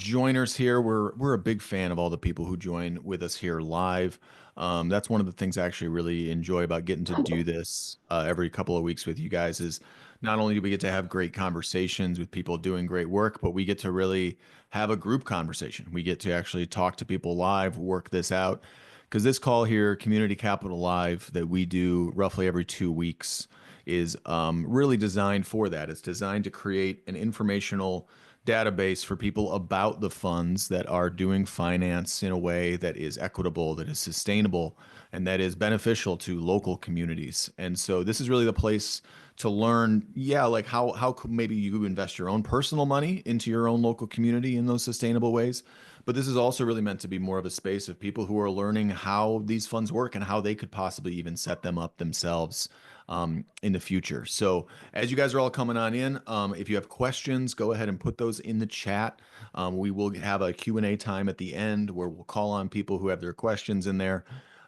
joiners here. We're a big fan of all the people who join with us here live. That's one of the things I actually really enjoy about getting to do this every couple of weeks with you guys is not only do we get to have great conversations with people doing great work, but we get to really have a group conversation. We get to actually talk to people live, work this out. Because this call here, Community Capital Live, that we do roughly every 2 weeks, is really designed for that. It's designed to create an informational database for people about the funds that are doing finance in a way that is equitable, that is sustainable, and that is beneficial to local communities. And so this is really the place to learn, yeah, like how could maybe you invest your own personal money into your own local community in those sustainable ways. But this is also really meant to be more of a space of people who are learning how these funds work and how they could possibly even set them up themselves in the future. So as you guys are all coming on in, if you have questions, go ahead and put those in the chat. We will have a Q&A time at the end where we'll call on people who have their questions in there.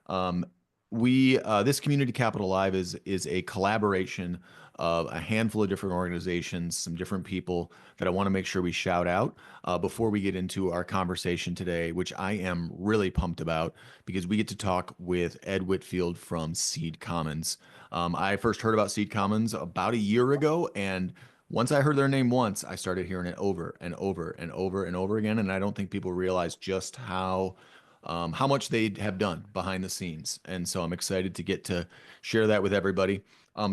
Um, this Community Capital Live is a collaboration of a handful of different organizations, some different people that I want to make sure we shout out before we get into our conversation today, which I am really pumped about because we get to talk with Ed Whitfield from Seed Commons. I first heard about Seed Commons about a year ago, and once I heard their name once, I started hearing it over and over and over and over again, and I don't think people realize just how much they have done behind the scenes. And so I'm excited to get to share that with everybody.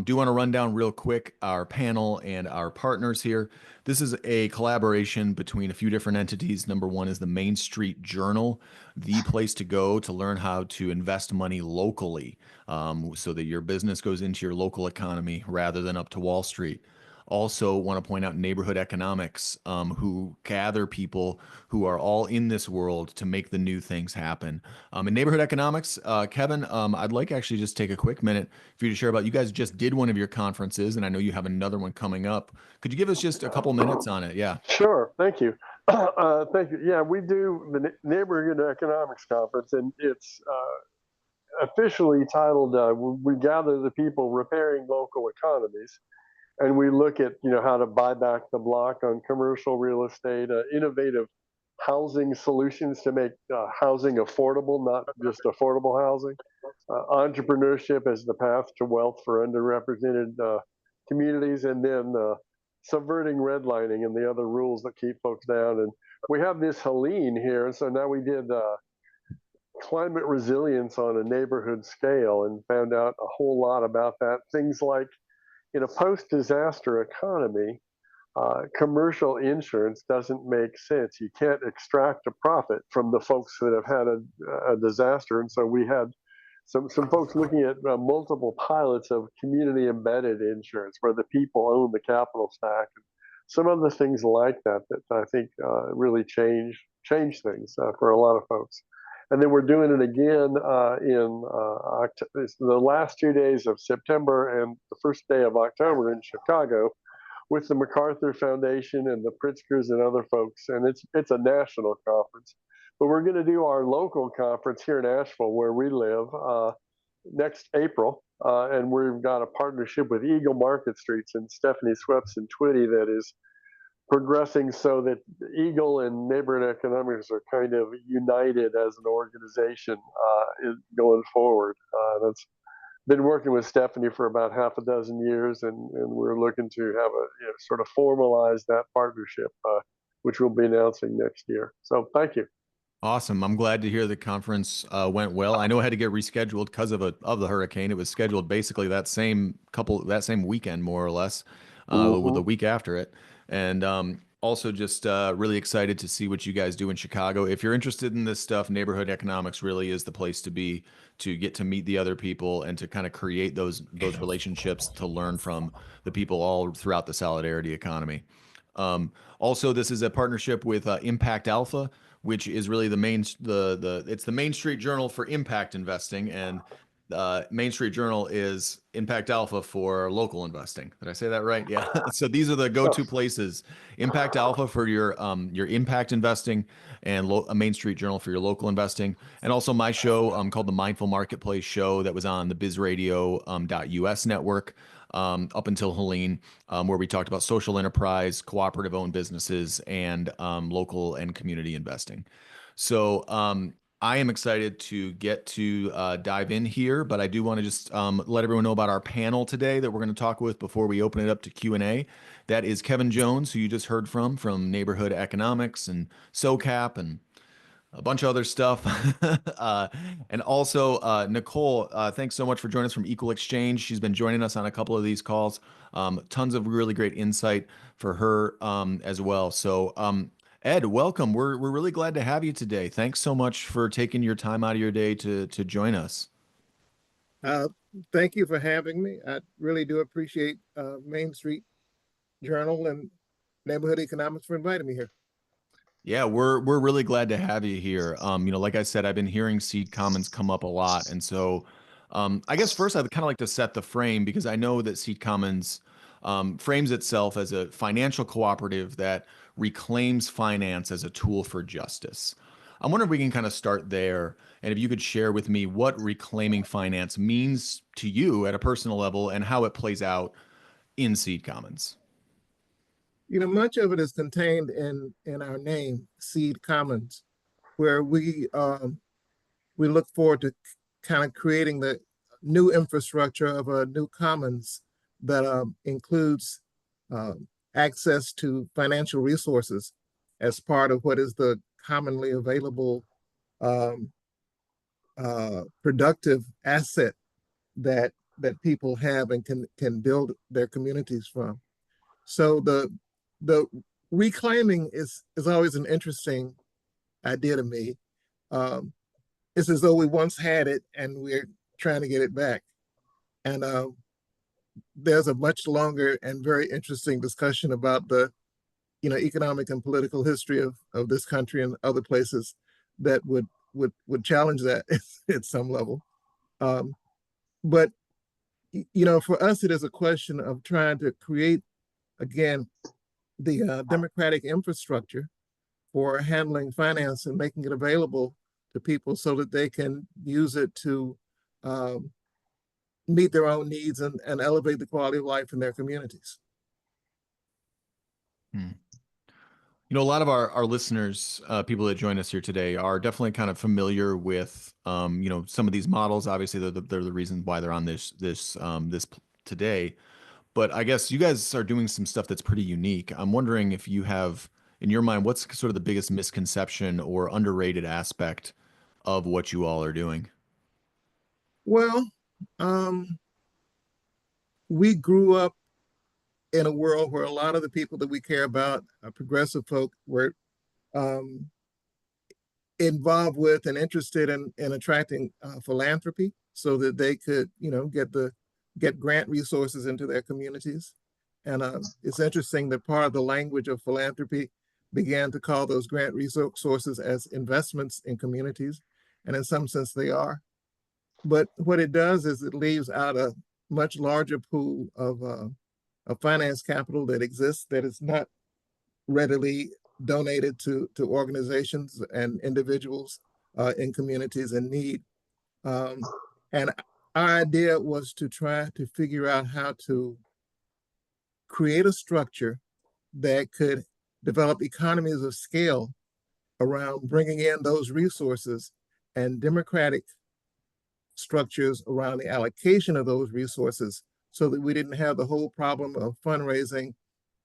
Do want to run down real quick our panel and our partners here. This is a collaboration between a few different entities. Number one is the Main Street Journal, the place to go to learn how to invest money locally so that your business goes into your local economy rather than up to Wall Street. Also, want to point out Neighborhood Economics, who gather people who are all in this world to make the new things happen. In Neighborhood Economics, Kevin, I'd like actually just take a quick minute for you to share about. You guys just did one of your conferences, and I know you have another one coming up. Could you give us just a couple minutes on it? Yeah. Sure, thank you. Thank you. Yeah, we do the Neighborhood Economics Conference, and it's officially titled "We Gather the People Repairing Local Economies," and we look at how to buy back the block on commercial real estate, innovative housing solutions to make housing affordable, not just affordable housing, entrepreneurship as the path to wealth for underrepresented communities, and then subverting redlining and the other rules that keep folks down. And we have this Helene here, and so now we did climate resilience on a neighborhood scale and found out a whole lot about that. Things like in a post-disaster economy, commercial insurance doesn't make sense. You can't extract a profit from the folks that have had a disaster. And so we had some folks looking at multiple pilots of community embedded insurance where the people own the capital stack. And some other things like that that I think really change things for a lot of folks. And then we're doing it again the last 2 days of September and the first day of October in Chicago with the MacArthur Foundation and the Pritzkers and other folks. And it's a national conference. But we're going to do our local conference here in Asheville, where we live, next April. And we've got a partnership with Eagle Market Streets and Stephanie Swepson Twitty that is progressing so that Eagle and Neighborhood Economics are kind of united as an organization going forward. That's been working with Stephanie for about half a dozen years, and we're looking to have a sort of formalize that partnership, which we'll be announcing next year. So thank you. Awesome. I'm glad to hear the conference went well. I know it had to get rescheduled because of the hurricane. It was scheduled basically that same weekend, more or less, the week after it. And also just really excited to see what you guys do in Chicago. If you're interested in this stuff, Neighborhood Economics really is the place to be, to get to meet the other people and to kind of create those relationships, to learn from the people all throughout the solidarity economy. Also, this is a partnership with Impact Alpha, which is really it's the Main Street Journal for impact investing, and Main Street Journal is Impact Alpha for local investing. Did I say that right? Yeah. So these are the go-to places: Impact Alpha for your impact investing, and a Main Street Journal for your local investing. And also my show called the Mindful Marketplace Show that was on the BizRadio.us network. up until Helene, where we talked about social enterprise, cooperative owned businesses, and local and community investing. So I am excited to get to dive in here, but I do want to just let everyone know about our panel today that we're going to talk with before we open it up to Q&A. That is Kevin Jones, who you just heard from Neighborhood Economics and SoCap and a bunch of other stuff. And also, Nicole, thanks so much for joining us from Equal Exchange. She's been joining us on a couple of these calls. Tons of really great insight for her as well. So, Ed, welcome. We're really glad to have you today. Thanks so much for taking your time out of your day to join us. Uh, Thank you for having me. I really do appreciate Main Street Journal and Neighborhood Economics for inviting me here. Yeah, we're really glad to have you here. Like I said, I've been hearing Seed Commons come up a lot, and so I guess first I'd kind of like to set the frame because I know that Seed Commons frames itself as a financial cooperative that reclaims finance as a tool for justice. I'm wondering if we can kind of start there, and if you could share with me what reclaiming finance means to you at a personal level and how it plays out in Seed Commons. Much of it is contained in our name, Seed Commons, where we look forward to kind of creating the new infrastructure of a new commons that includes access to financial resources as part of what is the commonly available um, productive asset that people have and can build their communities from. So the reclaiming is always an interesting idea to me. Um, it's as though we once had it and we're trying to get it back. And there's a much longer and very interesting discussion about the economic and political history of this country and other places that would challenge that at some level. Um, but for us, it is a question of trying to create again the democratic infrastructure for handling finance and making it available to people so that they can use it to um, meet their own needs and elevate the quality of life in their communities. Hmm. A lot of our listeners, people that join us here today, are definitely kind of familiar with, some of these models. Obviously, they're the reason why they're on today. But I guess you guys are doing some stuff that's pretty unique. I'm wondering if you have, in your mind, what's sort of the biggest misconception or underrated aspect of what you all are doing? Well, um, we grew up in a world where a lot of the people that we care about, progressive folk, were um, involved with and interested in attracting philanthropy so that they could, get grant resources into their communities. And it's interesting that part of the language of philanthropy began to call those grant resources as investments in communities. And in some sense, they are. But what it does is it leaves out a much larger pool of finance capital that exists that is not readily donated to organizations and individuals in communities in need. Um, and our idea was to try to figure out how to create a structure that could develop economies of scale around bringing in those resources and democratic structures around the allocation of those resources so that we didn't have the whole problem of fundraising,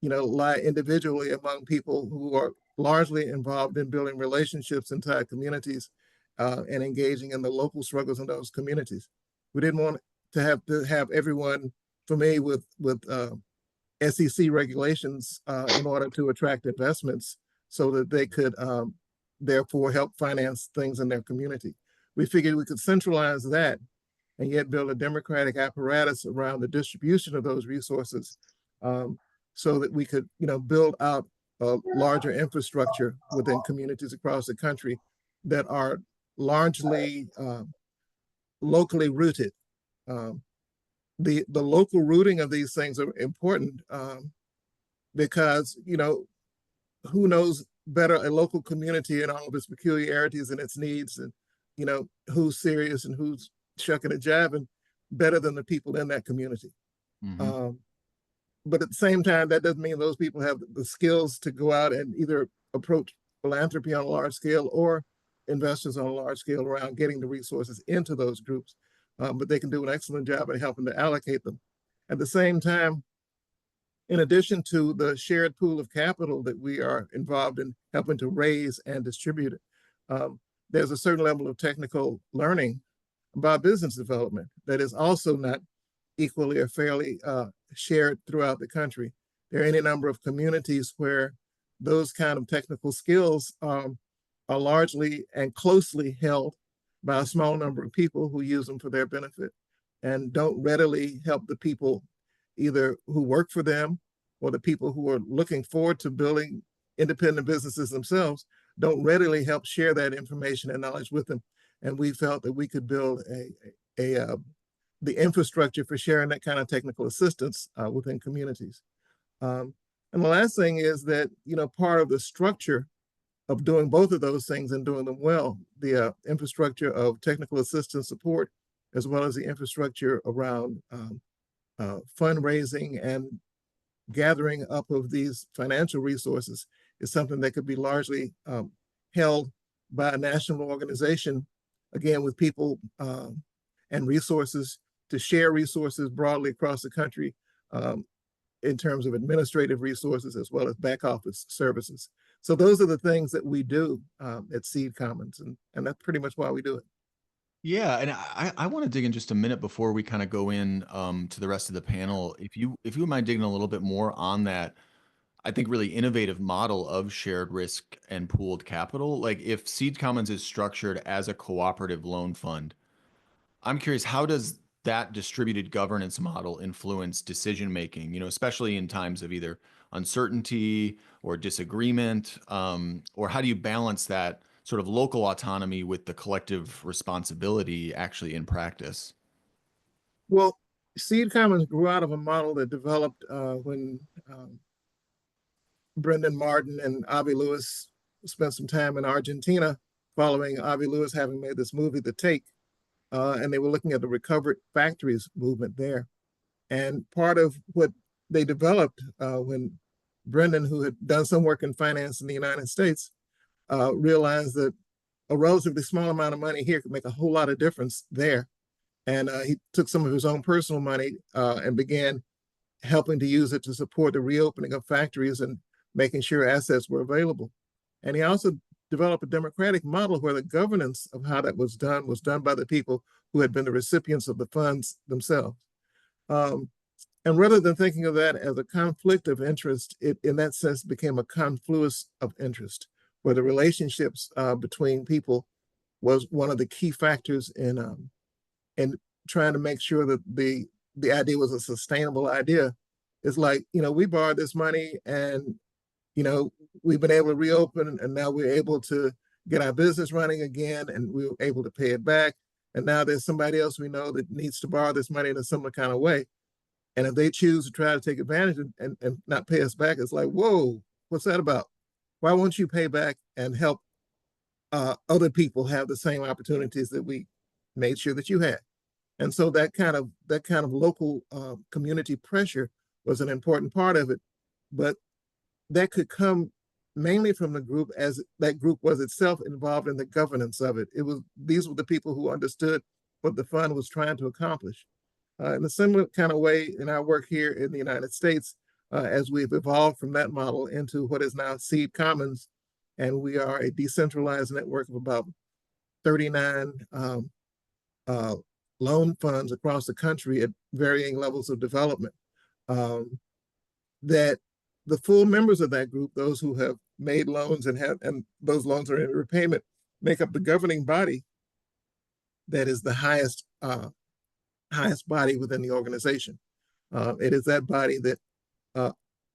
lie individually among people who are largely involved in building relationships inside communities and engaging in the local struggles in those communities. We didn't want to have everyone familiar with SEC regulations in order to attract investments so that they could therefore help finance things in their community. We figured we could centralize that and yet build a democratic apparatus around the distribution of those resources so that we could, build out a larger infrastructure within communities across the country that are largely locally rooted. Um, the local rooting of these things are important because, who knows better a local community and all of its peculiarities and its needs and, who's serious and who's shucking and jiving better than the people in that community. Hmm. Um, but at the same time, that doesn't mean those people have the skills to go out and either approach philanthropy on a large scale or investors on a large scale around getting the resources into those groups. But they can do an excellent job at helping to allocate them. At the same time, in addition to the shared pool of capital that we are involved in helping to raise and distribute it, there's a certain level of technical learning about business development that is also not equally or fairly shared throughout the country. There are any number of communities where those kind of technical skills are largely and closely held by a small number of people who use them for their benefit and don't readily help the people either who work for them or the people who are looking forward to building independent businesses themselves don't readily help share that information and knowledge with them. And we felt that we could build the infrastructure for sharing that kind of technical assistance within communities. And the last thing is that, part of the structure of doing both of those things and doing them well, the infrastructure of technical assistance support, as well as the infrastructure around fundraising and gathering up of these financial resources is something that could be largely held by a national organization, again, with people and resources to share resources broadly across the country in terms of administrative resources as well as back office services. So those are the things that we do at Seed Commons, and that's pretty much why we do it. Yeah, and I want to dig in just a minute before we kind of go in to the rest of the panel. If you would mind digging a little bit more on that, I think really innovative model of shared risk and pooled capital. Like if Seed Commons is structured as a cooperative loan fund, I'm curious, how does that distributed governance model influence decision making, especially in times of either uncertainty or disagreement? Or how do you balance that sort of local autonomy with the collective responsibility actually in practice? Well, Seed Commons grew out of a model that developed when Brendan Martin and Avi Lewis spent some time in Argentina following Avi Lewis having made this movie, The Take, and they were looking at the recovered factories movement there. And part of what they developed when Brendan, who had done some work in finance in the United States, realized that a relatively small amount of money here could make a whole lot of difference there. And he took some of his own personal money and began helping to use it to support the reopening of factories and making sure assets were available. And he also developed a democratic model where the governance of how that was done by the people who had been the recipients of the funds themselves. Um, and rather than thinking of that as a conflict of interest, it in that sense became a confluence of interest, where the relationships between people was one of the key factors in trying to make sure that the idea was a sustainable idea. It's like, we borrowed this money and, you know, we've been able to reopen and now we're able to get our business running again and we were able to pay it back. And now there's somebody else we know that needs to borrow this money in a similar kind of way. And if they choose to try to take advantage and not pay us back, it's like, whoa, what's that about? Why won't you pay back and help other people have the same opportunities that we made sure that you had? And so that kind of local community pressure was an important part of it, but that could come mainly from the group as that group was itself involved in the governance of it. It was these were the people who understood what the fund was trying to accomplish. In a similar kind of way in our work here in the United States, as we've evolved from that model into what is now Seed Commons, and we are a decentralized network of about 39 uh, loan funds across the country at varying levels of development. Um, that the full members of that group, those who have made loans and those loans are in repayment, make up the governing body that is the highest body within the organization. It is that body that uh,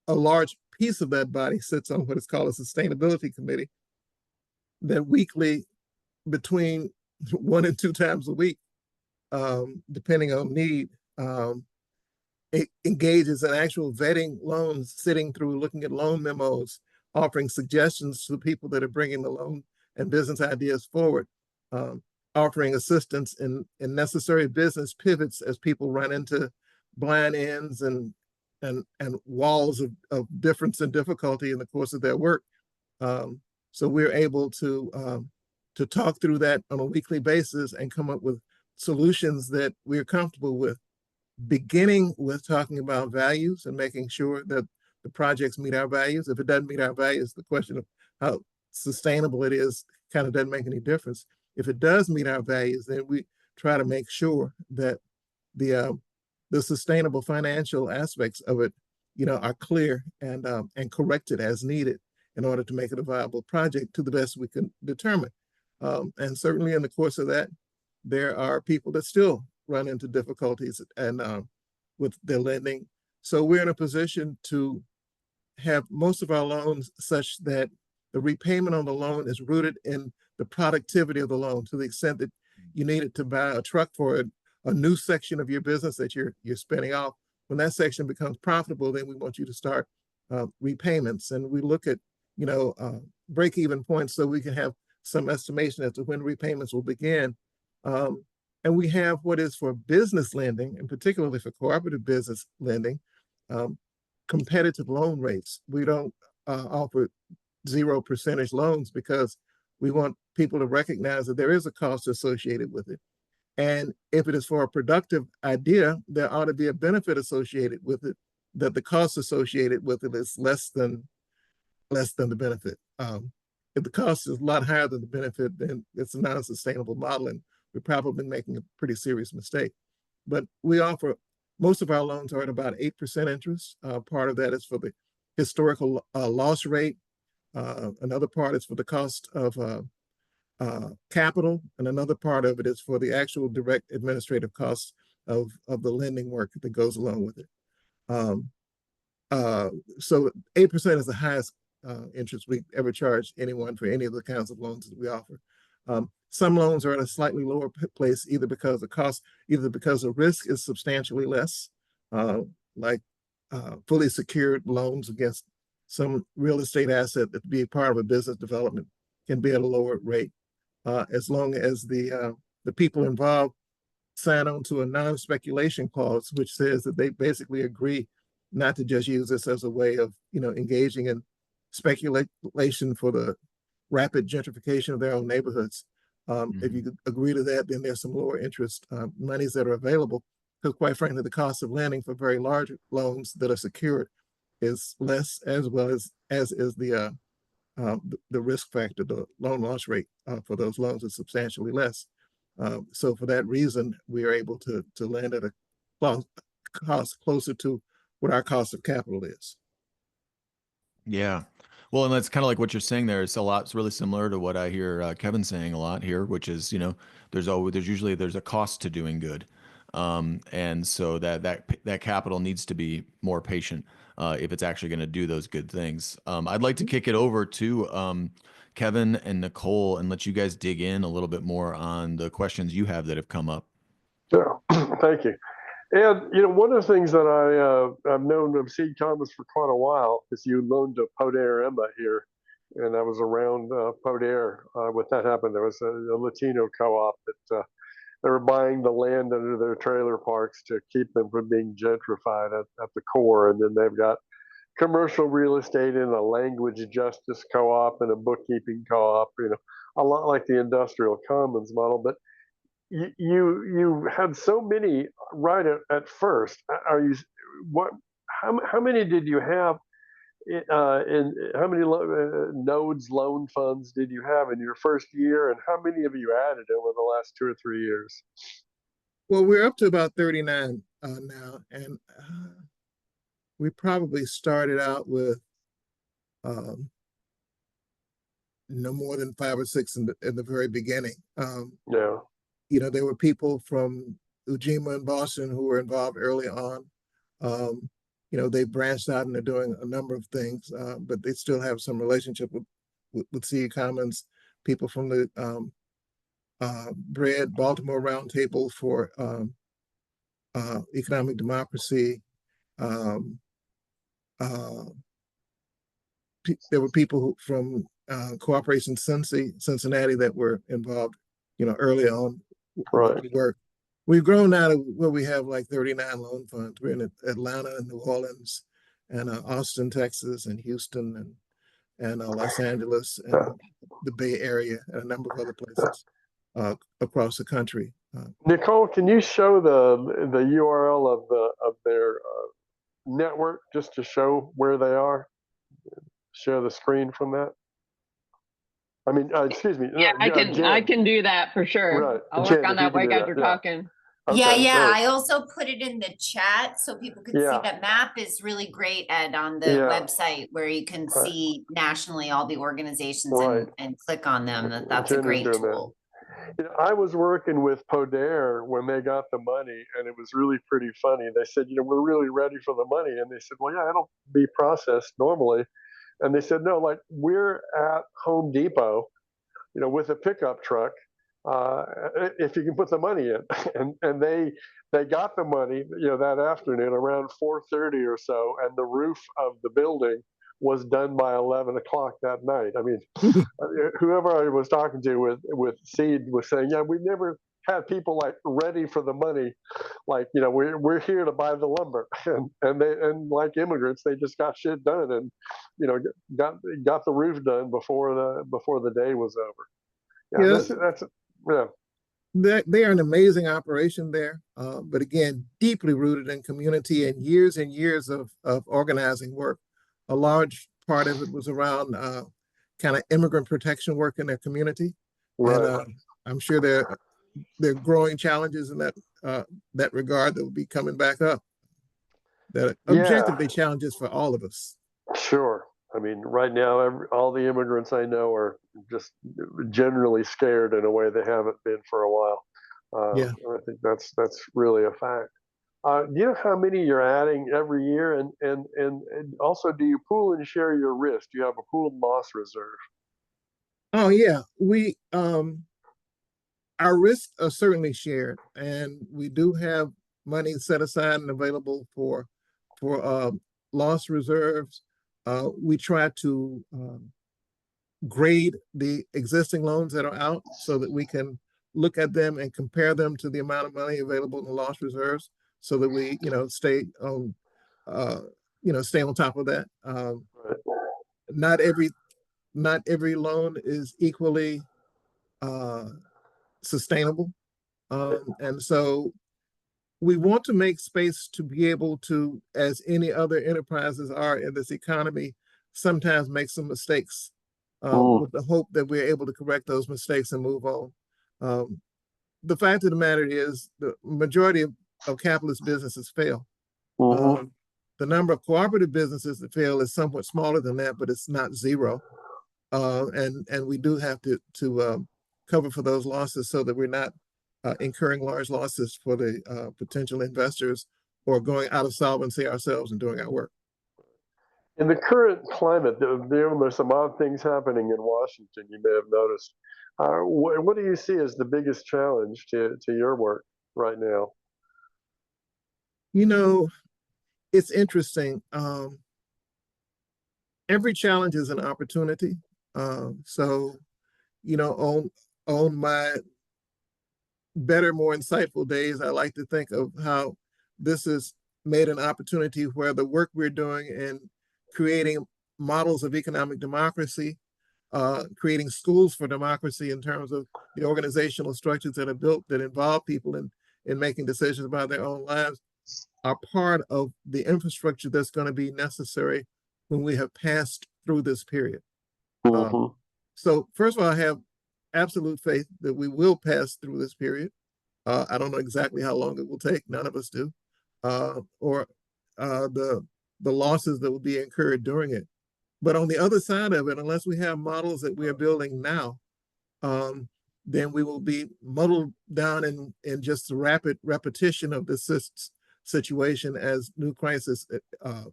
a large piece of that body sits on what is called a sustainability committee that weekly, between 1 and 2 times a week, depending on need, it engages in actual vetting loans, sitting through, looking at loan memos, offering suggestions to the people that are bringing the loan and business ideas forward, offering assistance in necessary business pivots as people run into blind ends and walls of difference and difficulty in the course of their work. So we're able to talk through that on a weekly basis and come up with solutions that we're comfortable with, beginning with talking about values and making sure that the projects meet our values. If it doesn't meet our values, the question of how sustainable it is kind of doesn't make any difference. If it does meet our values, then we try to make sure that the sustainable financial aspects of it, are clear and corrected as needed in order to make it a viable project to the best we can determine. And certainly in the course of that, there are people that still run into difficulties and with their lending. So we're in a position to have most of our loans such that the repayment on the loan is rooted in the productivity of the loan, to the extent that you need it to buy a truck for a new section of your business that you're spinning off. When that section becomes profitable, then we want you to start repayments, and we look at break-even points so we can have some estimation as to when repayments will begin. And we have what is for business lending, and particularly for cooperative business lending, competitive loan rates. We don't offer 0% loans because we want people to recognize that there is a cost associated with it. And if it is for a productive idea, there ought to be a benefit associated with it, that the cost associated with it is less than the benefit. If the cost is a lot higher than the benefit, then it's a non-sustainable model, and we're probably making a pretty serious mistake. But we offer, most of our loans are at about 8% interest. Part of that is for the historical loss rate. Another part is for the cost of capital, and another part of it is for the actual direct administrative costs of the lending work that goes along with it. So 8% is the highest interest we ever charge anyone for any of the kinds of loans that we offer. Some loans are at a slightly lower place, either because the risk is substantially less, like fully secured loans against some real estate asset that be part of a business development can be at a lower rate, as long as the people involved sign on to a non-speculation clause, which says that they basically agree not to just use this as a way of engaging in speculation for the rapid gentrification of their own neighborhoods. If you agree to that, then there's some lower interest monies that are available, because quite frankly, the cost of lending for very large loans that are secured is less, as well as is the risk factor. The loan loss rate for those loans is substantially less. So for that reason, we are able to lend at a cost closer to what our cost of capital is. Yeah. Well, and that's kind of like what you're saying there. It's really similar to what I hear Kevin saying a lot here, which is, there's usually a cost to doing good. And so that capital needs to be more patient if it's actually going to do those good things. I'd like to kick it over to Kevin and Nicole and let you guys dig in a little bit more on the questions you have that have come up. Sure. Thank you. And one of the things that I've known of Seed Commons for quite a while is you loaned to Poder Emma here, and I was around Poder when that happened. There was a Latino co-op that they were buying the land under their trailer parks to keep them from being gentrified at the core, and then they've got commercial real estate and a language justice co-op and a bookkeeping co-op. A lot like the industrial commons model, but you had so many right at first. Are you what? How many did you have? In how many nodes, loan funds did you have in your first year, and how many have you added over the last 2 or 3 years? Well, we're up to about 39 now, and we probably started out with no more than 5 or 6 in the very beginning. Yeah. There were people from Ujima and Boston who were involved early on. They branched out and they're doing a number of things, but they still have some relationship with Seed Commons. People from the BREAD, Baltimore Roundtable for Economic Democracy. There were people from Cooperation Cincinnati that were involved, early on Right. work. we've grown now to where we have like 39 loan funds. We're in Atlanta and New Orleans and Austin, Texas, and Houston and Los Angeles Yeah. and the Bay Area and a number of other places across the country. Nicole, can you show the URL of their network just to show where they are? Share the screen from that. I mean, excuse me. Yeah, I Jen. can do that for sure. Right. I'll Jen, work on if you that can while you do guys that. are Yeah. talking. Yeah, Okay, yeah. great. I also put it in the chat so people could see Yeah. that map is really great, Ed, on the Yeah. website where you can Right. see nationally all the organizations Right. and click on them. That's a Jen is great doing that. tool. You know, I was working with Poder when they got the money, and it was really pretty funny. They said, you know, we're really ready for the money, and they said, well, yeah, it'll be processed normally. And they said, no, like we're at Home Depot, you know, with a pickup truck, if you can put the money in. And they got the money, you know, that afternoon around 4:30 or so, and the roof of the building was done by 11 o'clock that night. I mean, whoever I was talking to with Seed was saying, yeah, we've never had people like ready for the money, like, you know, we're here to buy the lumber, and like immigrants, they just got shit done, and you know, got the roof done before the day was over. Yeah, Yeah, that's yeah. they are an amazing operation there, but again, deeply rooted in community and years of organizing work. A large part of it was around kind of immigrant protection work in their community, Right. and I'm sure there are growing challenges in that regard that will be coming back up. That Yeah, objectively challenges for all of us. sure. I mean, right now, all the immigrants I know are just generally scared in a way they haven't been for a while. Yeah. I think that's really a fact. Do you know how many you're adding every year, and also do you pool and share your risk? Do you have a pooled loss reserve? Oh yeah, we our risks are certainly shared, and we do have money set aside and available for loss reserves. We try to grade the existing loans that are out so that we can look at them and compare them to the amount of money available in the loss reserves, so that we stay on stay on top of that. Right. Not every loan is equally sustainable. And so we want to make space to be able to, as any other enterprises are in this economy, sometimes make some mistakes with the hope that we're able to correct those mistakes and move on. The fact of the matter is the majority of capitalist businesses fail. The number of cooperative businesses that fail is somewhat smaller than that, but it's not zero. And we do have to cover for those losses so that we're not incurring large losses for the potential investors or going out of solvency ourselves and doing our work. In the current climate, there's some odd things happening in Washington. You may have noticed. What do you see as the biggest challenge to your work right now? You know, it's interesting. Every challenge is an opportunity. So, on my better, more insightful days, I like to think of how this has made an opportunity where the work we're doing in creating models of economic democracy, creating schools for democracy in terms of the organizational structures that are built that involve people in making decisions about their own lives, are part of the infrastructure that's going to be necessary when we have passed through this period. So first of all, I have absolute faith that we will pass through this period. I don't know exactly how long it will take. None of us do, or the losses that will be incurred during it. But on the other side of it, unless we have models that we are building now, then we will be muddled down in just the rapid repetition of this situation as new crises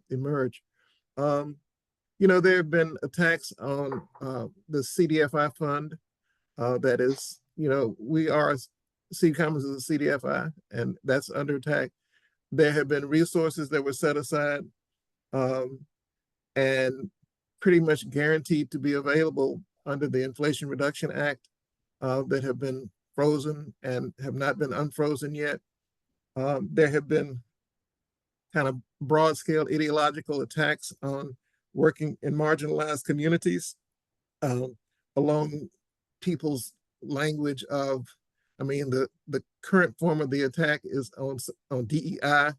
emerge. There have been attacks on the CDFI fund. That is, we are, Seed Commons is a CDFI, and that's under attack. There have been resources that were set aside and pretty much guaranteed to be available under the Inflation Reduction Act that have been frozen and have not been unfrozen yet. There have been kind of broad scale ideological attacks on working in marginalized communities, um, along people's language of, I mean, the current form of the attack is on DEI. A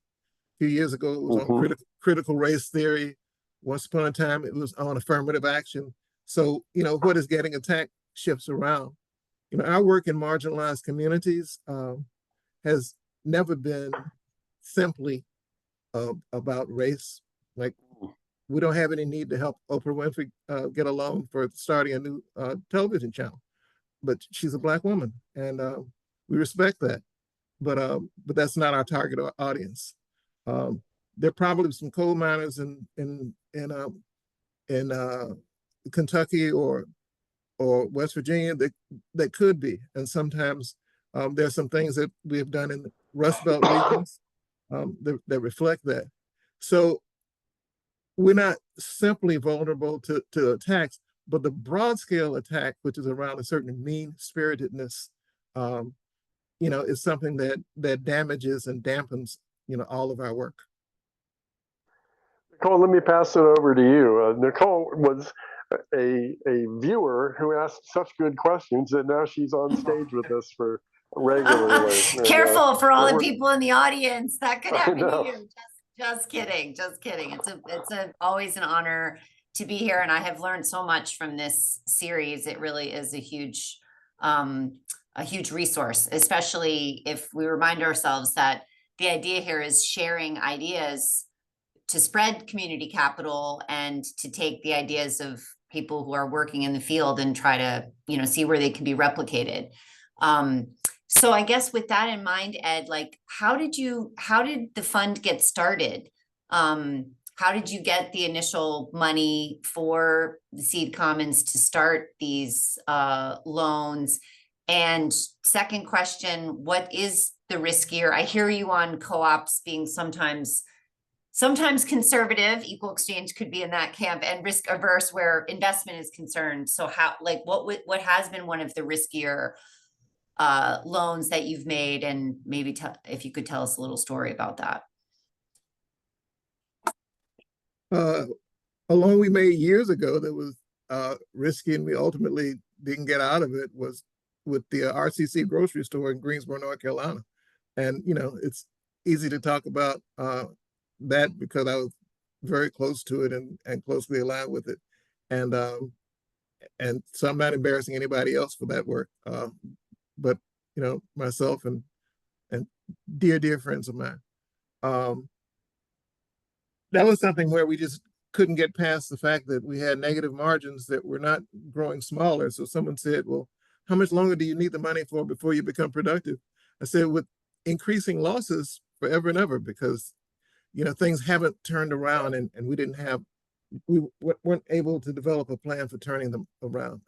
few years ago, it was on critical race theory. Once upon a time, it was on affirmative action. So, what is getting attacked shifts around. Our work in marginalized communities has never been simply about race. Like, we don't have any need to help Oprah Winfrey get a loan for starting a new television channel, but she's a Black woman, and we respect that. But that's not our target audience. There are probably some coal miners in Kentucky or West Virginia that could be, and sometimes there's some things that we have done in Rust Belt regions that reflect that. So we're not simply vulnerable to attacks, but the broad scale attack, which is around a certain mean spiritedness, is something that damages and dampens, all of our work. Nicole, let me pass it over to you. Nicole was a viewer who asked such good questions that now she's on stage with us for regularly. Careful for all the people in the audience. That could happen to you. Just kidding. Just kidding. It's always an honor to be here, and I have learned so much from this series. It really is a huge resource, especially if we remind ourselves that the idea here is sharing ideas to spread community capital and to take the ideas of people who are working in the field and try to, see where they can be replicated. So I guess with that in mind, Ed, like, how did the fund get started? How did you get the initial money for the Seed Commons to start these loans? And second question, what is the riskier? I hear you on co-ops being sometimes conservative. Equal exchange could be in that camp, and risk averse where investment is concerned. So what has been one of the riskier loans that you've made, and maybe if you could tell us a little story about that. A loan we made years ago that was risky and we ultimately didn't get out of it was with the RCC grocery store in Greensboro, North Carolina. And, it's easy to talk about that because I was very close to it and closely aligned with it. And so I'm not embarrassing anybody else for that work. But, myself and dear friends of mine. That was something where we just couldn't get past the fact that we had negative margins that were not growing smaller. So someone said, well, how much longer do you need the money for before you become productive? I said, with increasing losses forever and ever, because, things haven't turned around and we weren't able to develop a plan for turning them around.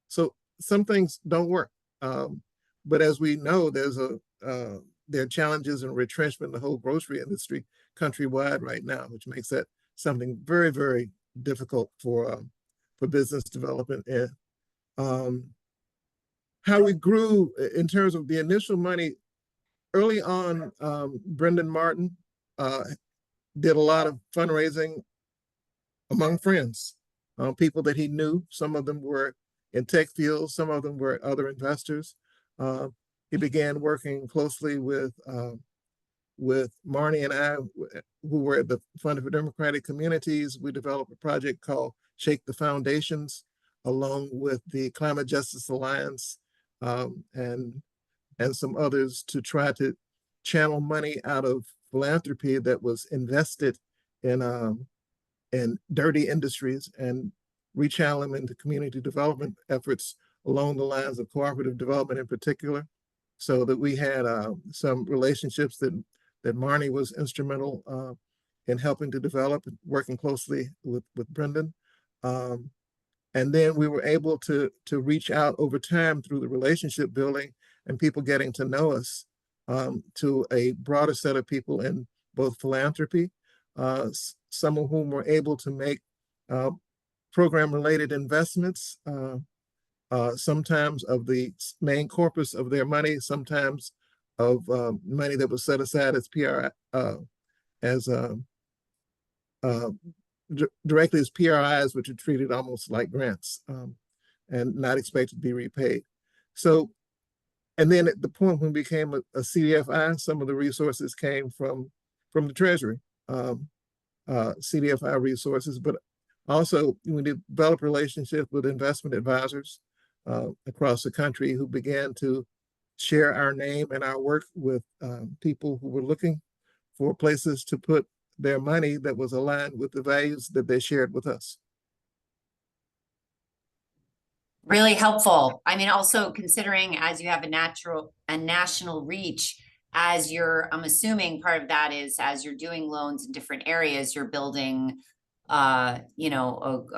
So some things don't work. But as we know, there are challenges and retrenchment in the whole grocery industry countrywide right now, which makes that something very, very difficult for business development. And how we grew in terms of the initial money, early on, Brendan Martin did a lot of fundraising among friends, people that he knew. Some of them were in tech fields, some of them were other investors. He began working closely with Marnie and I, who were at the Fund for Democratic Communities. We developed a project called Shake the Foundations, along with the Climate Justice Alliance and some others, to try to channel money out of philanthropy that was invested in dirty industries and rechannel them into community development efforts along the lines of cooperative development in particular, so that we had some relationships that Marnie was instrumental in helping to develop, working closely with Brendan. And then we were able to reach out over time through the relationship building and people getting to know us to a broader set of people in both philanthropy, some of whom were able to make program-related investments, sometimes of the main corpus of their money, sometimes money that was set aside as PRI, as uh, directly as PRIs, which are treated almost like grants, and not expected to be repaid. So, and then at the point when we became a CDFI, some of the resources came from the Treasury, CDFI resources, but also we developed relationships with investment advisors across the country who began to share our name and our work with people who were looking for places to put their money that was aligned with the values that they shared with us. Really helpful. I mean, also considering as you have a national reach, as you're, I'm assuming part of that is as you're doing loans in different areas, you're building,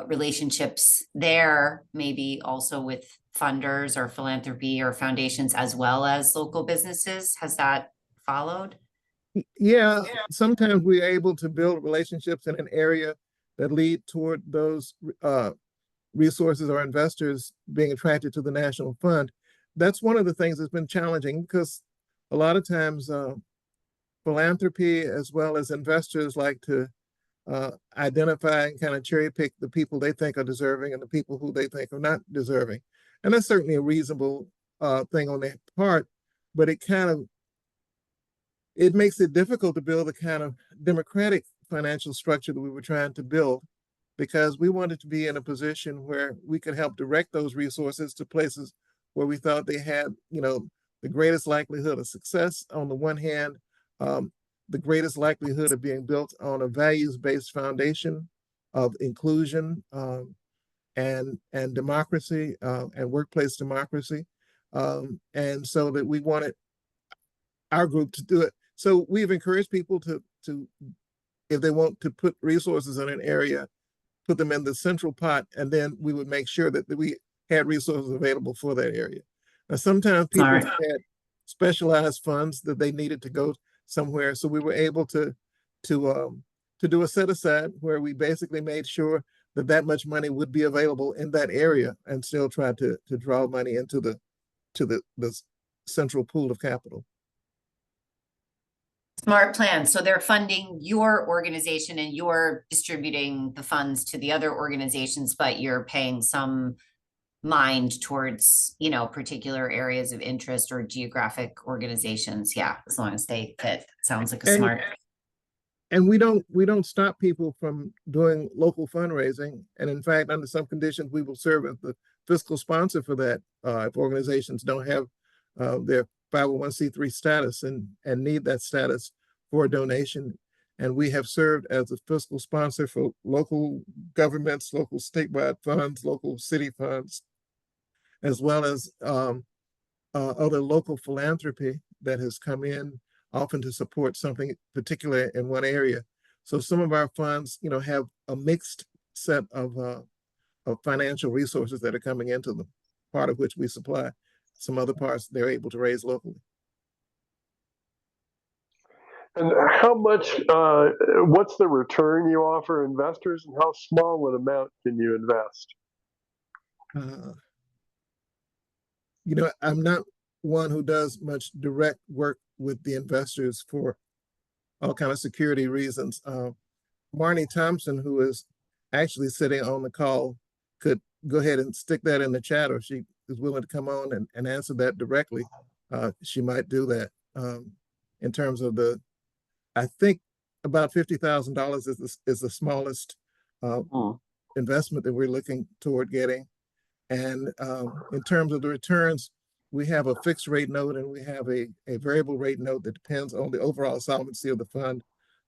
relationships there, maybe also with funders or philanthropy or foundations as well as local businesses. Has that followed? Yeah, sometimes we're able to build relationships in an area that lead toward those resources or investors being attracted to the national fund. That's one of the things that's been challenging because a lot of times philanthropy as well as investors like to identify and kind of cherry pick the people they think are deserving and the people who they think are not deserving. And that's certainly a reasonable thing on their part, but it makes it difficult to build the kind of democratic financial structure that we were trying to build because we wanted to be in a position where we could help direct those resources to places where we thought they had, the greatest likelihood of success on the one hand, the greatest likelihood of being built on a values-based foundation of inclusion and democracy and workplace democracy. And so that we wanted our group to do it. So we've encouraged people to if they want to put resources in an area, put them in the central pot, and then we would make sure that we had resources available for that area. Now, sometimes people had specialized funds that they needed to go somewhere, so we were able to do a set aside where we basically made sure that that much money would be available in that area, and still try to draw money into the central pool of capital. Smart plan. So they're funding your organization and you're distributing the funds to the other organizations, but you're paying some mind towards, particular areas of interest or geographic organizations. Yeah, as long as they fit. Sounds like a smart. And we don't stop people from doing local fundraising. And in fact, under some conditions, we will serve as the fiscal sponsor for that if organizations don't have their 501c3 status and need that status for a donation. And we have served as a fiscal sponsor for local governments, local statewide funds, local city funds, as well as other local philanthropy that has come in often to support something particular in one area. So some of our funds, have a mixed set of financial resources that are coming into them, part of which we supply. Some other parts they're able to raise locally. And how much, what's the return you offer investors, and how small an amount can you invest? I'm not one who does much direct work with the investors for all kind of security reasons. Marnie Thompson, who is actually sitting on the call, could go ahead and stick that in the chat, or she is willing to come on and answer that directly. She might do that. In terms of I think about $50,000 is the smallest investment that we're looking toward getting. And in terms of the returns, we have a fixed rate note and we have a variable rate note that depends on the overall solvency of the fund.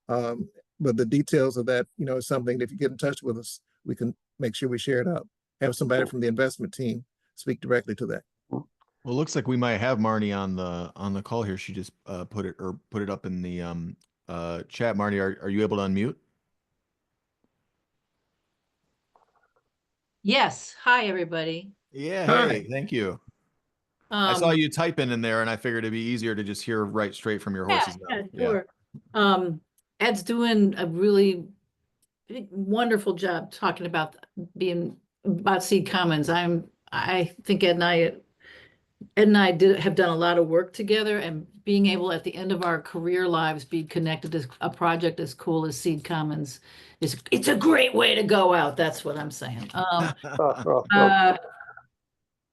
But the details of that, is something that if you get in touch with us, we can make sure we share it out. Have somebody from the investment team speak directly to that. Well, it looks like we might have Marnie on the call here. She just put it up in the chat. Marnie, are you able to unmute? Yes. Hi, everybody. Yeah. Hi. Hey, thank you. I saw you typing in there, and I figured it'd be easier to just hear right straight from your horse's mouth. Sure. Ed's doing a really wonderful job talking about Seed Commons. I think Ed and I Ed and I have done a lot of work together, and being able at the end of our career lives be connected to a project as cool as Seed Commons it's a great way to go out. That's what I'm saying. Uh,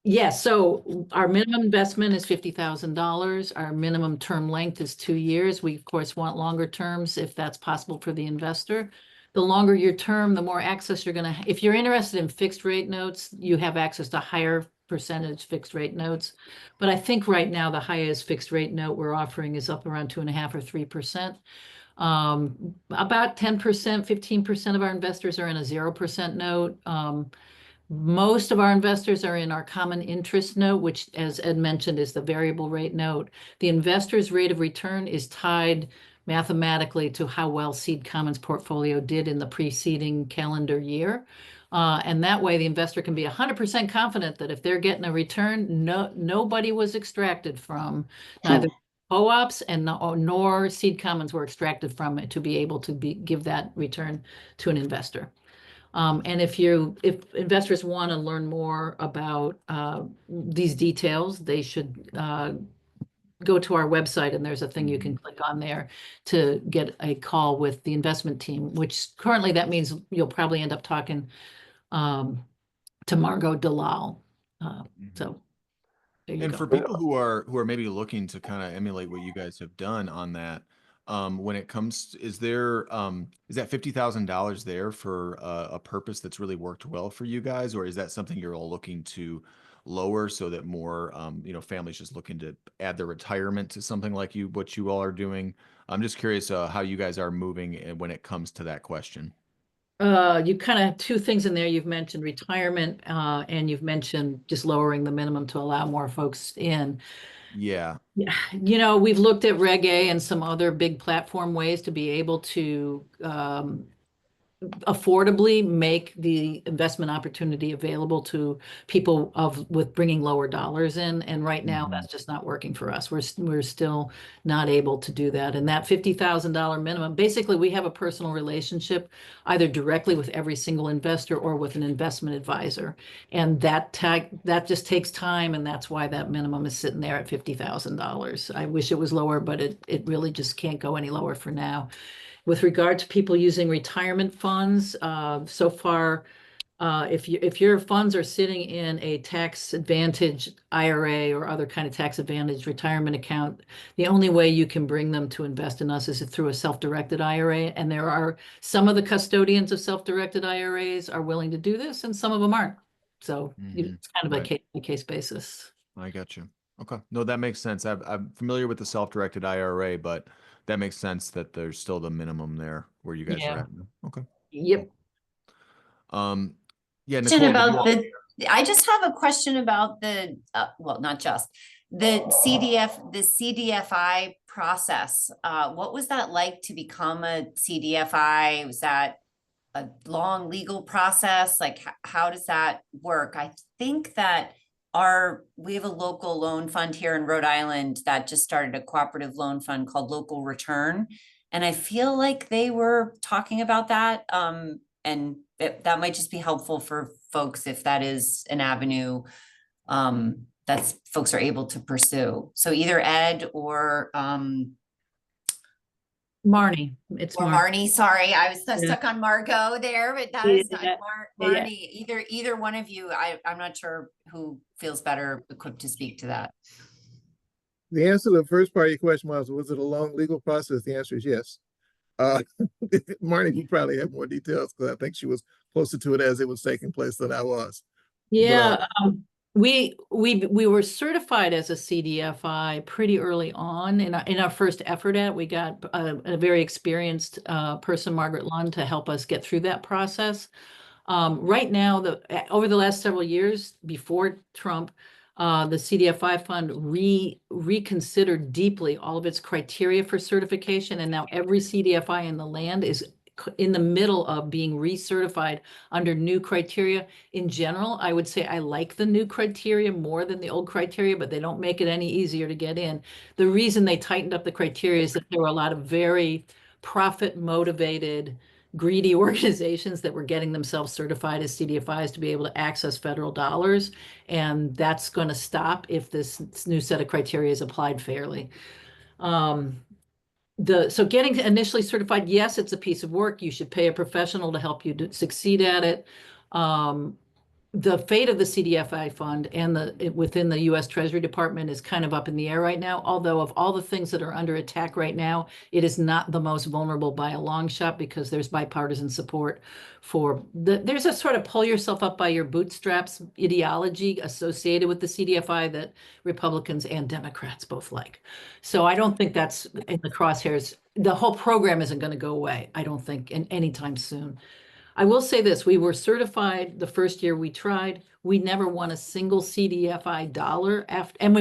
yeah, so our minimum investment is $50,000. Our minimum term length is 2 years. We, of course, want longer terms if that's possible for the investor. The longer your term, the more access you're going to, if you're interested in fixed rate notes, you have access to higher percentage fixed rate notes. But I think right now the highest fixed rate note we're offering is up around 2.5 or 3%. About 10%, 15% of our investors are in a 0% note. Most of our investors are in our common interest note, which, as Ed mentioned, is the variable rate note. The investor's rate of return is tied mathematically to how well Seed Commons portfolio did in the preceding calendar year. And that way the investor can be 100% confident that if they're getting a return, nobody was extracted from, neither co-ops and nor Seed Commons were extracted from it to be able to give that return to an investor. And if investors want to learn more about these details, they should go to our website, and there's a thing you can click on there to get a call with the investment team, which currently that means you'll probably end up talking to Margot Dalal. So there you And go. for people who are maybe looking to kind of emulate what you guys have done on that, when it comes, is that $50,000 there for a purpose that's really worked well for you guys, or is that something you're all looking to lower so that more families just looking to add their retirement to something like what you all are doing? I'm just curious how you guys are moving when it comes to that question. You kind of two things in there. You've mentioned retirement, and you've mentioned just lowering the minimum to allow more folks in. Yeah. Yeah, we've looked at Reg A and some other big platform ways to be able to affordably make the investment opportunity available to people with bringing lower dollars in. And right now, that's just not working for us. We're still not able to do that. And that $50,000 minimum, basically, we have a personal relationship either directly with every single investor or with an investment advisor. And that just takes time, and that's why that minimum is sitting there at $50,000. I wish it was lower, but it really just can't go any lower for now. With regard to people using retirement funds, so far, if your funds are sitting in a tax advantage IRA or other kind of tax advantage retirement account, the only way you can bring them to invest in us is through a self-directed IRA. And there are some of the custodians of self-directed IRAs are willing to do this, and some of them aren't. So it's kind of a case-by-case basis. I got you. Okay. No, that makes sense. I'm familiar with the self-directed IRA, but that makes sense that there's still the minimum there where you guys are at. Okay. Yep. Yeah, Question Nicole, about I just have a question about well, not just the CDFI process. What was that like to become a CDFI? Was that a long legal process? Like, how does that work? I think that we have a local loan fund here in Rhode Island that just started a cooperative loan fund called Local Return. And I feel like they were talking about that. And that might just be helpful for folks if that is an avenue that folks are able to pursue. So either Ed or Marnie. It's Marnie. Sorry, I was stuck on Margot there, but that is not Marnie. Either one of you. I'm not sure who feels better equipped to speak to that. The answer to the first part of your question was it a long legal process? The answer is yes. Marnie, you probably have more details because I think she was closer to it as it was taking place than I was. Yeah, we were certified as a CDFI pretty early on in our first effort at. We got a very experienced person, Margaret Lund, to help us get through that process. Right now, over the last several years before Trump, the CDFI fund reconsidered deeply all of its criteria for certification, and now every CDFI in the land is in the middle of being recertified under new criteria. In general, I would say I like the new criteria more than the old criteria, but they don't make it any easier to get in. The reason they tightened up the criteria is that there were a lot of very profit motivated greedy organizations that were getting themselves certified as CDFIs to be able to access federal dollars. And that's going to stop if this new set of criteria is applied fairly. So getting initially certified, yes, it's a piece of work. You should pay a professional to help you succeed at it. The fate of the CDFI fund and within the U.S. Treasury Department is kind of up in the air right now. Although of all the things that are under attack right now, it is not the most vulnerable by a long shot because there's bipartisan support there's a sort of pull yourself up by your bootstraps ideology associated with the CDFI that Republicans and Democrats both like. So I don't think that's in the crosshairs. The whole program isn't going to go away, I don't think, in anytime soon. I will say this, we were certified the first year we tried. We never won a single CDFI dollar after, and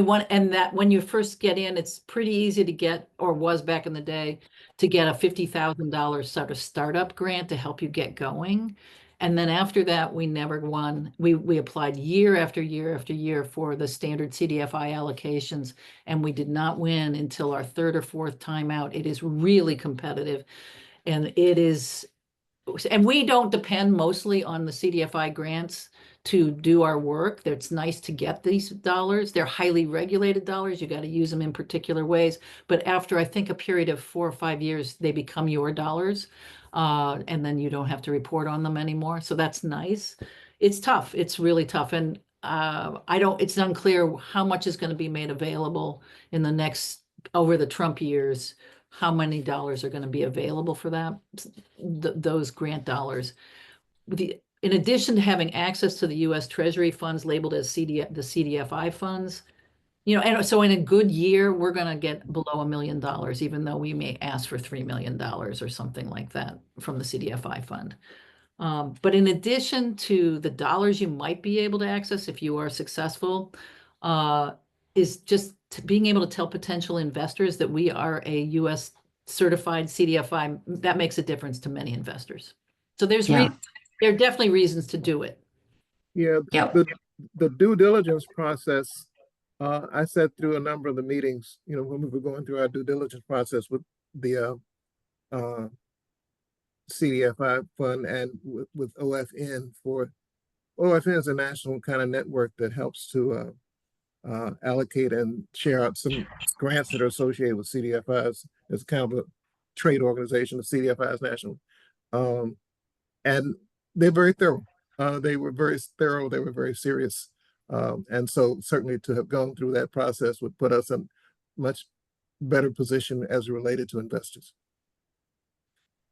that when you first get in, it's pretty easy to get, or was back in the day, to get a $50,000 sort of startup grant to help you get going. And then after that, we never won. We applied year after year after year for the standard CDFI allocations, and we did not win until our third or fourth time out. It is really competitive, and we don't depend mostly on the CDFI grants to do our work. It's nice to get these dollars. They're highly regulated dollars. You got to use them in particular ways. But after, I think, a period of 4 or 5 years, they become your dollars. And then you don't have to report on them anymore. So that's nice. It's tough. It's really tough. And it's unclear how much is going to be made available in the next, over the Trump years, how many dollars are going to be available for that, those grant dollars. In addition to having access to the U.S. Treasury funds labeled as the CDFI funds, and so in a good year, we're going to get below $1 million, even though we may ask for $3 million or something like that from the CDFI fund. But in addition to the dollars you might be able to access if you are successful, is just being able to tell potential investors that we are a U.S. certified CDFI. That makes a difference to many investors. So there are definitely reasons to do it. Yeah, the due diligence process, I sat through a number of the meetings, when we were going through our due diligence process with the CDFI fund and with OFN. OFN is a national kind of network that helps to allocate and share out some grants that are associated with CDFIs. It's kind of a trade organization. The CDFI is national. And they're very thorough. They were very thorough. They were very serious. And so certainly to have gone through that process would put us in much better position as related to investors.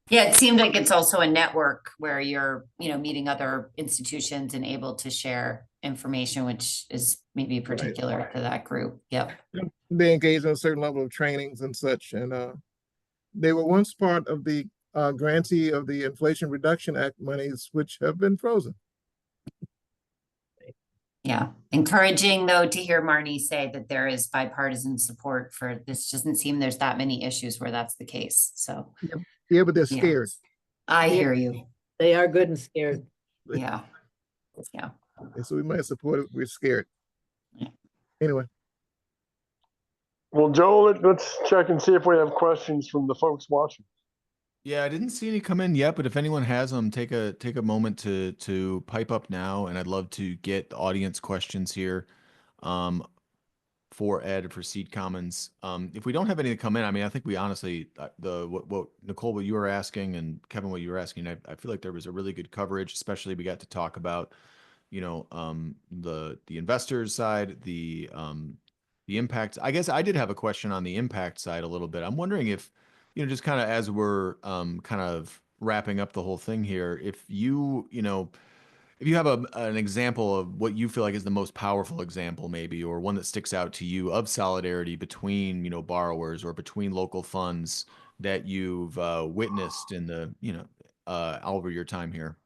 Yeah, it seemed like it's also a network where you're, meeting other institutions and able to share information, which is maybe particular to that group. Yep. They engage in a certain level of trainings and such. And they were once part of the grantee of the Inflation Reduction Act monies, which have been frozen. Yeah. Encouraging, though, to hear Marnie say that there is bipartisan support for this. Doesn't seem there's that many issues where that's the case. So yeah, but they're scared. I hear you. They are good and scared. Yeah. And so we might support it. We're scared. Anyway. Well, Joel, let's check and see if we have questions from the folks watching. Yeah, I didn't see any come in yet, but if anyone has them, take a moment to pipe up now, and I'd love to get the audience questions here for Ed for Seed Commons. If we don't have any to come in, I mean, I think we honestly what Nicole, what you were asking, and Kevin, what you were asking, I feel like there was a really good coverage, especially we got to talk about the investors side, the impact. I guess I did have a question on the impact side a little bit. I'm wondering if just kind of as we're kind of wrapping up the whole thing here, if you have an example of what you feel like is the most powerful example, maybe, or one that sticks out to you of solidarity between borrowers or between local funds that you've witnessed in the over your time here.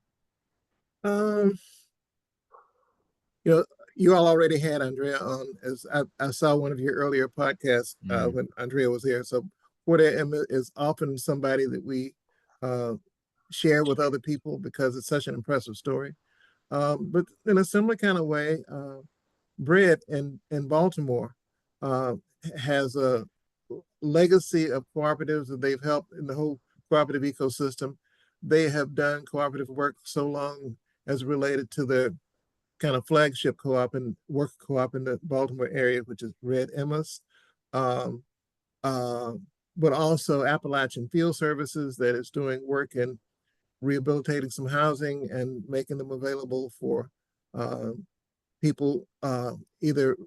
You all already had Andrea on, as I saw one of your earlier podcasts when Andrea was here. So Porter is often somebody that we share with other people because it's such an impressive story. But in a similar kind of way, Brett in Baltimore has a legacy of cooperatives that they've helped in the whole cooperative ecosystem. they have done cooperative work so long as related to their kind of flagship co-op and work co-op in the Baltimore area, which is Red Emma's. Um, uh, but also Appalachian Field Services that is doing work in rehabilitating some housing and making them available for people either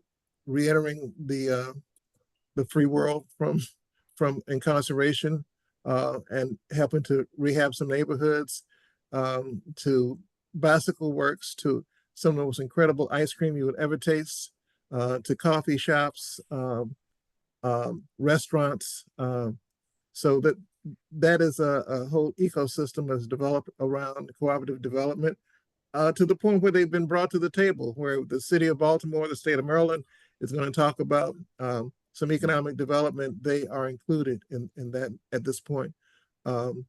re-entering the free world from incarceration and helping to rehab some neighborhoods, to bicycle works, to some of the most incredible ice cream you would ever taste, to coffee shops, restaurants. So that is a whole ecosystem that's developed around cooperative development, to the point where they've been brought to the table, where the city of Baltimore, the state of Maryland is going to talk about some economic development. They are included in that at this point. Um,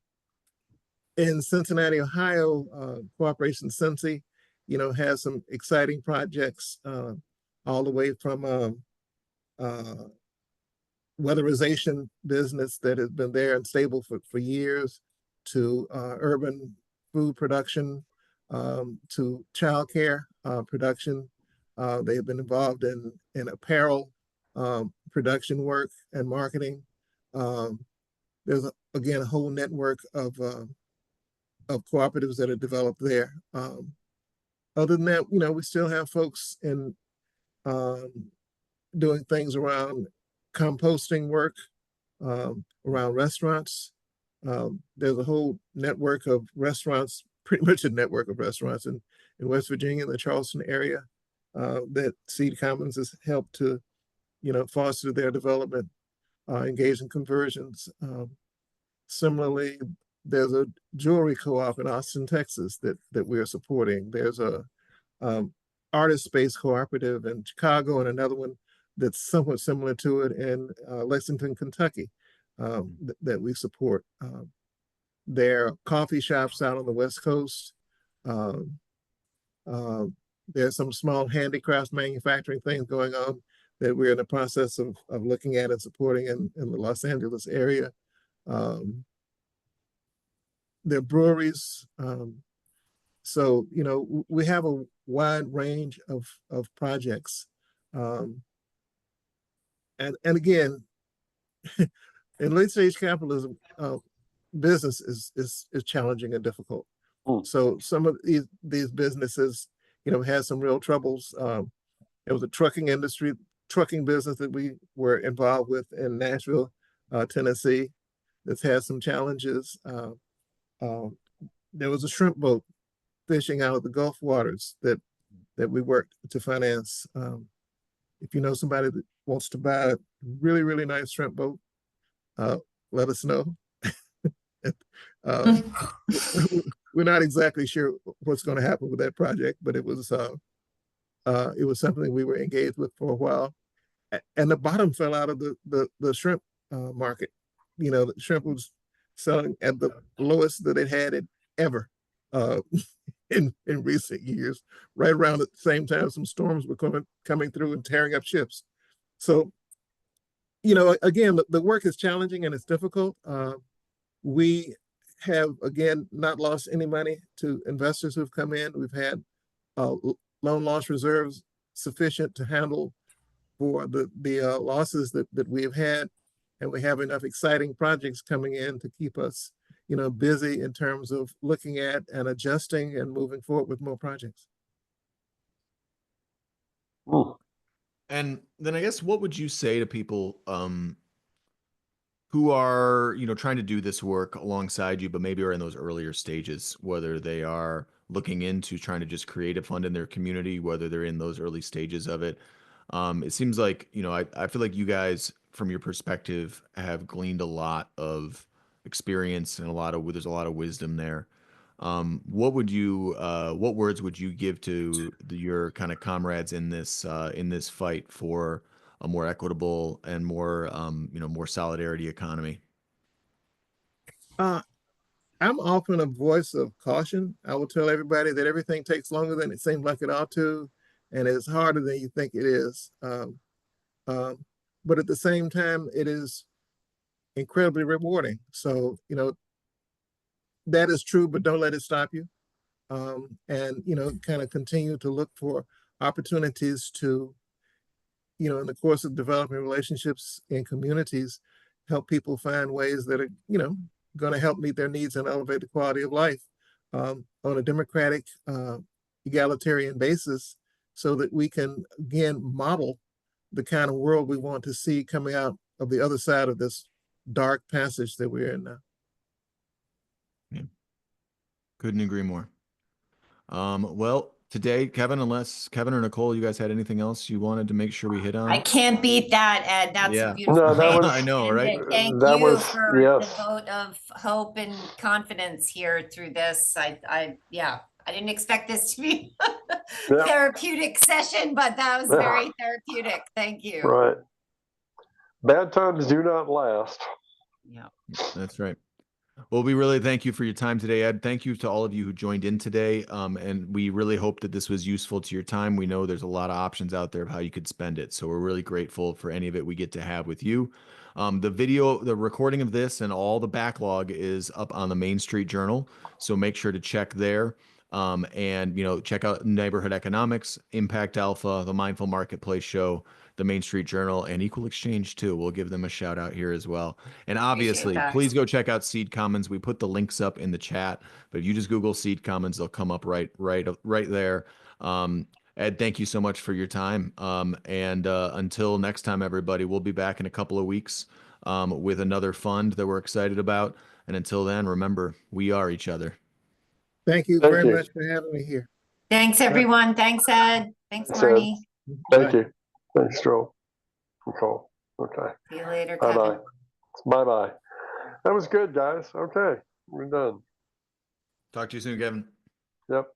in Cincinnati, Ohio, Cooperation Cincy, has some exciting projects all the way from uh, weatherization business that has been there and stable for years, to urban food production, to childcare production. They have been involved in apparel production work and marketing. There's again a whole network of cooperatives that are developed there. Other than that, we still have folks in um, doing things around composting work, around restaurants. There's a whole network of restaurants, pretty much a network of restaurants in West Virginia, the Charleston area, that Seed Commons has helped to, foster their development, engage in conversions. Similarly, there's a jewelry co-op in Austin, Texas that we're supporting. There's a artist space cooperative in Chicago and another one that's somewhat similar to it in Lexington, Kentucky, that we support. There are coffee shops out on the West Coast. Um, there's some small handicrafts manufacturing things going on that we're in the process of looking at and supporting in the Los Angeles area. There are breweries. So, we have a wide range of projects. And again, in late stage capitalism, business is challenging and difficult. So some of these businesses, had some real troubles. It was a trucking business that we were involved with in Nashville, Tennessee, that's had some challenges. There was a shrimp boat fishing out of the Gulf waters that we worked to finance. If you know somebody that wants to buy a really, really nice shrimp boat, let us know. We're not exactly sure what's going to happen with that project, but it was something we were engaged with for a while. And the bottom fell out of the shrimp market. The shrimp was selling at the lowest that it had it ever in recent years. Right around at the same time, some storms were coming through and tearing up ships. So, again, the work is challenging and it's difficult. We have, again, not lost any money to investors who've come in. We've had loan loss reserves sufficient to handle for the losses that we have had. And we have enough exciting projects coming in to keep us, busy in terms of looking at and adjusting and moving forward with more projects. And then I guess what would you say to people who are, trying to do this work alongside you, but maybe are in those earlier stages, whether they are looking into trying to just create a fund in their community, whether they're in those early stages of it. It seems like, I feel like you guys, from your perspective, have gleaned a lot of experience and there's a lot of wisdom there. What words would you give to your kind of comrades in this fight for a more equitable and more solidarity economy? Uh, I'm often a voice of caution. I will tell everybody that everything takes longer than it seems like it ought to, and it's harder than you think it is. But at the same time, it is incredibly rewarding. So, that is true, but don't let it stop you. And, you know, kind of continue to look for opportunities to, you know, in the course of developing relationships in communities, help people find ways that are, you know, going to help meet their needs and elevate the quality of life on a democratic, egalitarian basis, so that we can, again, model the kind of world we want to see coming out of the other side of this dark passage that we're in now. Yeah. Couldn't agree more. Well, today, Kevin, unless Kevin or Nicole, you guys had anything else you wanted to make sure we hit on? I can't beat that, Ed. That's a Yeah. beautiful No, that way was I to know, end right? it. Thank that you was for the yes. vote of hope and confidence here through this. Yeah, I didn't expect this to be a Yeah. therapeutic session, but that was very therapeutic. Thank you. Right. Bad times do not last. Yeah. That's right. Well, we really thank you for your time today, Ed. Thank you to all of you who joined in today. And we really hope that this was useful to your time. We know there's a lot of options out there of how you could spend it. So we're really grateful for any of it we get to have with you. The recording of this and all the backlog is up on the Main Street Journal. So make sure to check there. And, you know, check out Neighborhood Economics, Impact Alpha, the Mindful Marketplace Show, the Main Street Journal, and Equal Exchange too. We'll give them a shout out here as well. And obviously, that. please go check out Seed Commons. We put the links up in the chat, but if you just Google Seed Commons, they'll come up right there. Ed, thank you so much for your time. And until next time, everybody, we'll be back in a couple of weeks with another fund that we're excited about. And until then, remember, we are each other. Thank you Thank very you. much for having me here. Thanks, everyone. Thanks, Ed. Thanks, Thanks, Ed. Marnie. Thank Bye. you. Thanks, Joel. Nicole. Okay. See you later, Bye bye. Kevin. Bye bye. That was good, guys. Okay. We're done. Talk to you soon, Kevin. Yep.